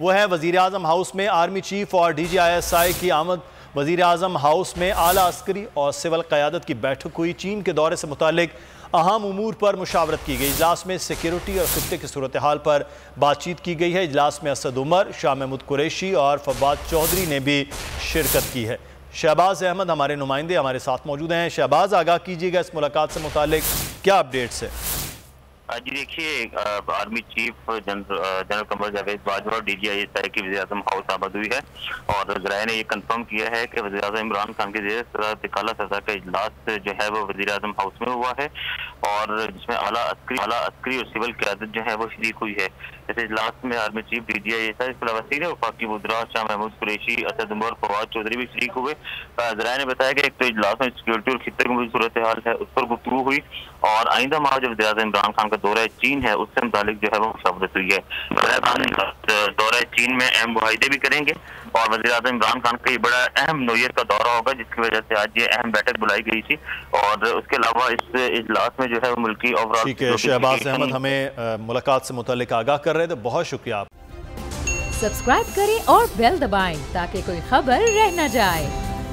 वो है वज़ीर आज़म हाउस में आर्मी चीफ और DGISI की आमद। वज़ीर आज़म हाउस में आला अस्करी और सिविल क़यादत की बैठक हुई। चीन के दौरे से मुतालिक अहम उमूर पर मुशावरत की गई। इजलास में सिक्योरिटी और खित्ते की सूरत हाल पर बातचीत की गई है। इजलास में असद उमर, शाह महमूद कुरैशी और फवाद चौधरी ने भी शिरकत की है। शहबाज अहमद हमारे नुमाइंदे हमारे साथ मौजूद हैं। शहबाज, आगाह कीजिएगा इस मुलाकात से मुतालिक क्या अपडेट्स है? जी देखिए, army chief general Qamar Javed Bajwa और DGISI की वज़ीर आज़म हाउस आमद हुई है और ज़राए ने ये कंफर्म किया है कि वज़ीर आज़म इमरान खान के ज़रिए काला सज़ा का इजलास जो है वो वज़ीर आज़म हाउस में हुआ है और जिसमें आला अस्करी और सिविल क़यादत जो है वो शरीक हुई है। इस इजलास में आर्मी चीफ DGISI वसीर वफाकी वज़रा शाह महमूद कुरैशी, असद उमर, फवाद चौधरी भी शरीक हुए। ज़राए ने बताया कि एक तो इजलास में सिक्योरिटी और खित्ते की सूरत हाल है उस पर गुफ्तगू हुई और आइंदा माह जो वज़ीर आज़म इमरान खान का दौरा चीन है उससे मुतालिक जो है वो मुशावरत हुई है। दौरा चीन में अहम मुआहदे भी करेंगे और वज़ीर आज़म इमरान खान का ये बड़ा अहम नौयत का दौरा होगा जिसकी वजह से आज ये अहम बैठक बुलाई गई थी और उसके अलावा इस इजलास में जो है वो मुल्की ओवरऑल। ठीक है, शहबाज अहमद हमें मुलाकात से मुतालिक आगाह कर रहे थे, बहुत शुक्रिया आप। सब्सक्राइब करें और बेल दबाएं ताकि कोई खबर रह न जाए।